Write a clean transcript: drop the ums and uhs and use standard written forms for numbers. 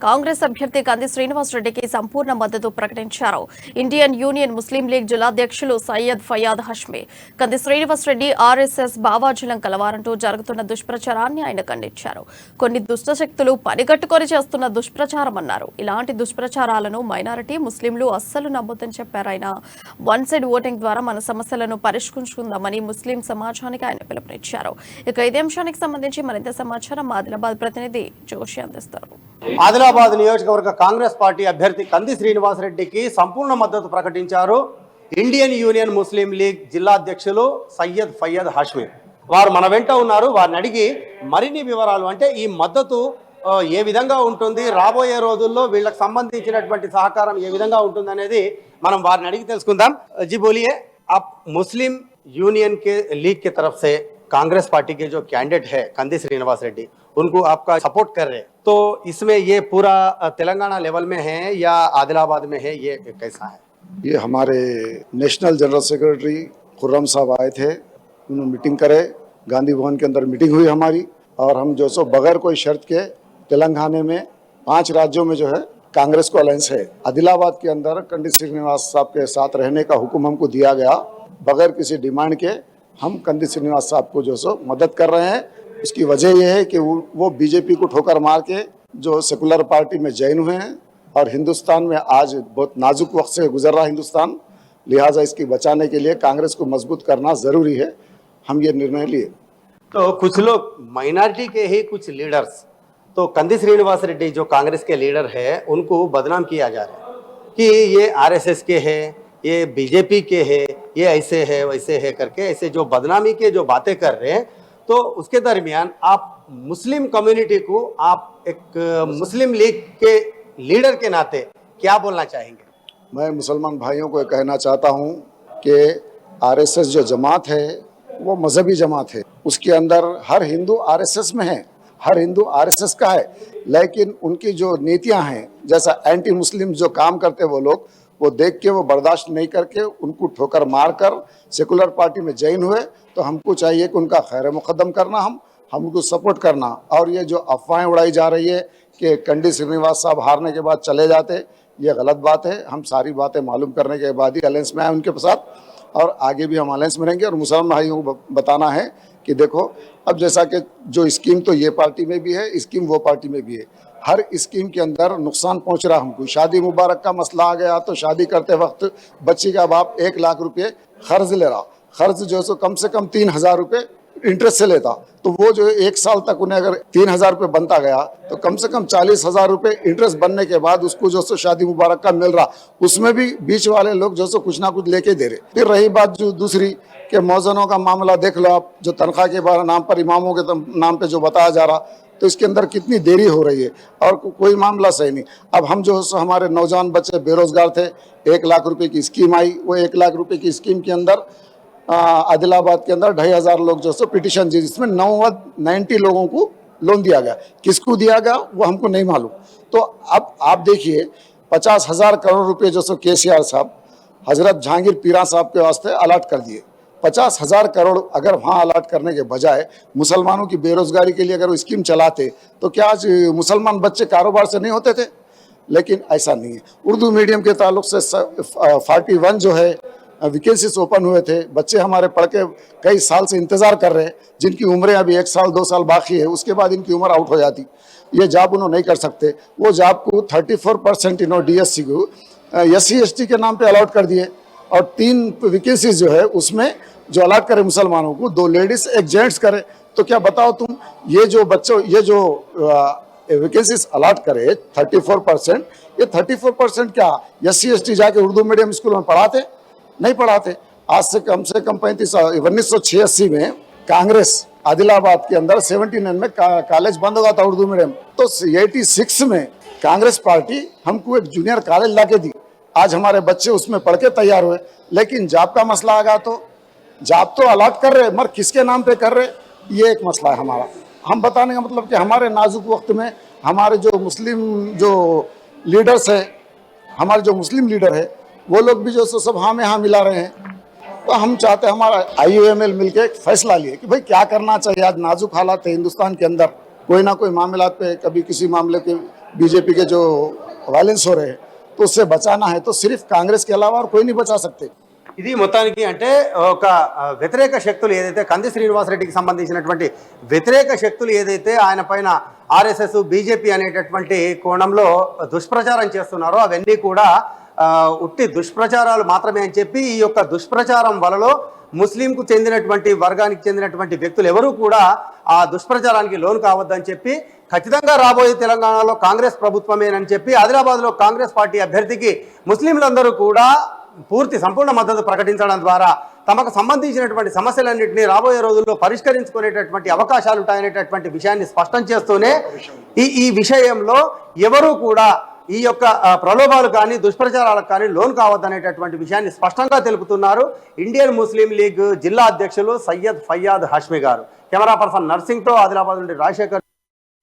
కాంగ్రెస్ అభ్యర్థి కంది శ్రీనివాస్ రెడ్డికి సంపూర్ణ మద్దతు ప్రకటించారు. ఇండియన్ యూనియన్ ముస్లిం లీగ్ జిల్లాధ్యక్షులు సయ్యద్ ఫయాద్ హష్మి కంది శ్రీనివాస్ రెడ్డి ఆర్ఎస్ఎస్ భావాజలం కలవారంటూ జరుగుతున్న దుష్ప్రచారాన్ని ఆయన ఖండించారు. కొన్ని దుష్టశక్తులు పనిగట్టుకొని చేస్తున్న దుష్ప్రచారమన్నారు. ఇలాంటి దుష్ప్రచారాలను మైనారిటీ ముస్లింలు అస్సలు నమ్మొద్దని చెప్పారు ఆయన. వన్ సైడ్ ఓటింగ్ ద్వారా మన సమస్యలను పరిష్కరించుకుందామని ముస్లిం సమాజానికి ఆయన పిలుపునిచ్చారు. ఇక ఇదే అంశానికి సంబంధించి మరింత సమాచారం ఆదిలాబాద్ ప్రతినిధి జోషి అందిస్తారు. ఆదిలాబాద్ నియోజకవర్గ కాంగ్రెస్ పార్టీ అభ్యర్థి కంది శ్రీనివాస్ రెడ్డికి సంపూర్ణ మద్దతు ప్రకటించారు ఇండియన్ యూనియన్ ముస్లిం లీగ్ జిల్లా అధ్యక్షులు సయ్యద్ ఫయాద్ హష్మి. వారు మన వెంట ఉన్నారు. వారిని అడిగి మరిన్ని వివరాలు, అంటే ఈ మద్దతు ఏ విధంగా ఉంటుంది, రాబోయే రోజుల్లో వీళ్ళకి సంబంధించినటువంటి సహకారం ఏ విధంగా ఉంటుంది అనేది మనం వారిని అడిగి తెలుసుకుందాం. जी बोलिए, आप मुस्लिम यूनियन के लीग की तरफ से कांग्रेस पार्टी के जो कैंडिडेट है कंदी श्रीनिवास रेड्डी, उनको आपका सपोर्ट कर रहे हैं, तो इसमें ये पूरा तेलंगाना लेवल में है या आदिलाबाद में है, ये कैसा है? ये हमारे नेशनल जनरल सेक्रेटरी खुर्रम साहब आए थे, उन्होंने मीटिंग करे, गांधी भवन के अंदर मीटिंग हुई हमारी, और हम जो सो बगैर कोई शर्त के तेलंगाना में 5 राज्यों में जो है कांग्रेस को अलायंस है। आदिलाबाद के अंदर कंदी श्रीनिवास साहब के साथ रहने का हुक्म हमको दिया गया, बगैर किसी डिमांड के हम कंदी श्रीनिवास साहब को जो सो मदद कर रहे हैं। इसकी वजह यह है कि वो बीजेपी को ठोकर मार के जो सेकुलर पार्टी में जॉइन हुए हैं, और हिंदुस्तान में आज बहुत नाजुक वक्त से गुजर रहा हिंदुस्तान, लिहाजा इसकी बचाने के लिए कांग्रेस को मजबूत करना जरूरी है। हम ये निर्णय लिए। तो कुछ लोग माइनॉरिटी के ही कुछ लीडर्स, तो कंदी श्रीनिवास रेड्डी जो कांग्रेस के लीडर है, उनको बदनाम किया जा रहा है कि ये आरएसएस के है, ये बीजेपी के है, ये ऐसे है वैसे है करके, ऐसे जो बदनामी के जो बातें कर रहे हैं, तो उसके दरमियान आप मुस्लिम कम्युनिटी को, आप एक मुस्लिम लीग के लीडर के नाते क्या बोलना चाहेंगे? मैं मुसलमान भाइयों को कहना चाहता हूँ कि आरएसएस जो जमात है वो मजहबी जमात है, उसके अंदर हर हिंदू आरएसएस में है, हर हिंदू आरएसएस का है, लेकिन उनकी जो नीतियां हैं, जैसा एंटी मुस्लिम जो काम करते वो लोग, वो देख के वो बर्दाश्त नहीं करके उनको ठोकर मार कर सेकुलर पार्टी में जॉइन हुए। तो हमको चाहिए कि उनका खैर मुकदम करना, हम उनको सपोर्ट करना। और ये जो अफवाहें उड़ाई जा रही है कि कंदी श्रीनिवास साहब हारने के बाद चले जाते, ये गलत बात है। हम सारी बातें मालूम करने के बाद ही अलायंस में आए उनके साथ, और आगे भी हम अलायंस में रहेंगे। और मुसलमान भाइयों को बताना है कि देखो, अब जैसा कि जो स्कीम तो ये पार्टी में भी है, स्कीम वो पार्टी में भी है, हर स्कीम के अंदर नुकसान पहुंच रहा हमको। शादी मुबारक का मसला आ गया तो शादी करते वक्त बच्ची का बाप 1 लाख रुपये खर्च ले रहा, खर्च जो है कम से कम 3,000 रुपये इंटरेस्ट से लेता, तो वो जो 1 साल तक उन्हें अगर 3,000 रुपये बनता गया तो कम से कम 40,000 रुपये इंटरेस्ट बनने के बाद उसको जो सो शादी मुबारक का मिल रहा, उसमें भी बीच वाले लोग जो सो कुछ ना कुछ लेके दे रहे। फिर रही बात जो दूसरी कि मौजनों का मामला देख लो आप, जो तनख्वाह के नाम पर इमामों के नाम पे जो बताया जा रहा, तो इसके अंदर कितनी देरी हो रही है, और कोई मामला सही नहीं। अब हम जो हमारे नौजवान बच्चे बेरोजगार थे, 1 लाख रुपए की स्कीम आई, वो 1 लाख रुपए की स्कीम के अंदर आदिलाबाद के अंदर 2,500 लोग जो सो पिटिशन दी, जिसमें 90 लोगों को लोन दिया गया। किसको दिया गया वो हमको नहीं मालूम। तो अब आप देखिए, 50,000 करोड़ रुपए जो सो केसीआर साहब हजरत जहांगीर पीरा साहब के वास्ते अलॉट कर दिए। 50,000 करोड़ अगर वहाँ अलॉट करने के बजाय मुसलमानों की बेरोजगारी के लिए अगर वो स्कीम चलाते, तो क्या आज मुसलमान बच्चे कारोबार से नहीं होते थे? लेकिन ऐसा नहीं है। उर्दू मीडियम के ताल्लुक से 41 जो है वैकेंसीज ओपन हुए थे, बच्चे हमारे पढ़ के कई साल से इंतज़ार कर रहे हैं, जिनकी उम्रें अभी 1 साल 2 साल बाकी है, उसके बाद इनकी उम्र आउट हो जाती, ये जॉब उन्होंने नहीं कर सकते। वो जॉब को 34% इन्होंने DSC को SC ST के नाम पे अलॉट कर दिए, और 3 वैकेंसीज जो है उसमें जो अलॉट करे मुसलमानों को, 2 लेडीज 1 जेंट्स करे। तो क्या बताओ तुम, ये जो बच्चों ये जो वैकेंसीज अलॉट करे 34%, ये 34% क्या SC ST जाके उर्दू मीडियम स्कूल में पढ़ाते? नहीं पढ़ाते। आज से कम 1986 में कांग्रेस आदिलाबाद के अंदर 79 में कॉलेज बंद हुआ था उर्दू मीडियम, तो 86 में कांग्रेस पार्टी हमको एक जूनियर कॉलेज ला के दी। आज हमारे बच्चे उसमें पढ़ के तैयार हुए, लेकिन जॉब का मसला आ गया, तो जॉब तो अलॉट कर रहे, मगर किसके नाम पे कर रहे, ये एक मसला है हमारा। हम बताने का मतलब कि हमारे नाजुक वक्त में हमारे जो मुस्लिम जो लीडर्स है, हमारे जो मुस्लिम लीडर है, वो लोग भी जो सब हाँ में हाँ मिला रहे हैं। तो हम चाहते हैं, हमारा IUML मिलके एक फैसला लिए कि भाई क्या करना चाहिए। आज नाजुक हालात है हिंदुस्तान के अंदर, कोई ना कोई मामला पे, कभी किसी मामले के बीजेपी के जो वायलेंस हो रहे हैं, तो उससे बचाना है तो सिर्फ कांग्रेस के अलावा और कोई नहीं बचा सकते। ఇది మొత్తానికి అంటే ఒక వ్యతిరేక శక్తులు ఏదైతే కంది శ్రీనివాసరెడ్డికి సంబంధించినటువంటి వ్యతిరేక శక్తులు ఏదైతే ఆయన పైన ఆర్ఎస్ఎస్ బీజేపీ అనేటటువంటి కోణంలో దుష్ప్రచారం చేస్తున్నారో అవన్నీ కూడా ఉట్టి దుష్ప్రచారాలు మాత్రమే అని చెప్పి ఈ యొక్క దుష్ప్రచారం వలలో ముస్లింకు చెందినటువంటి వర్గానికి చెందినటువంటి వ్యక్తులు ఎవరూ కూడా ఆ దుష్ప్రచారానికి లోను కావద్దని చెప్పి ఖచ్చితంగా రాబోయే తెలంగాణలో కాంగ్రెస్ ప్రభుత్వమేనని చెప్పి ఆదిలాబాద్లో కాంగ్రెస్ పార్టీ అభ్యర్థికి ముస్లింలందరూ కూడా పూర్తి సంపూర్ణ మద్దతు ప్రకటించడం ద్వారా తమకు సంబంధించినటువంటి సమస్యలన్నింటినీ రాబోయే రోజుల్లో పరిష్కరించుకునేటటువంటి అవకాశాలు ఉంటాయనేటటువంటి విషయాన్ని స్పష్టం చేస్తూనే ఈ విషయంలో ఎవరూ కూడా ఈ యొక్క ప్రలోభాలు కానీ దుష్ప్రచారాలకు కానీ లోన్ కావద్దనేటటువంటి విషయాన్ని స్పష్టంగా తెలుపుతున్నారు ఇండియన్ ముస్లిం లీగ్ జిల్లా అధ్యక్షులు సయ్యద్ ఫయ్యాద్ హాష్మి గారు. కెమెరా పర్సన్ నర్సింగ్తో ఆదిలాబాద్ నుండి రాజశేఖర్.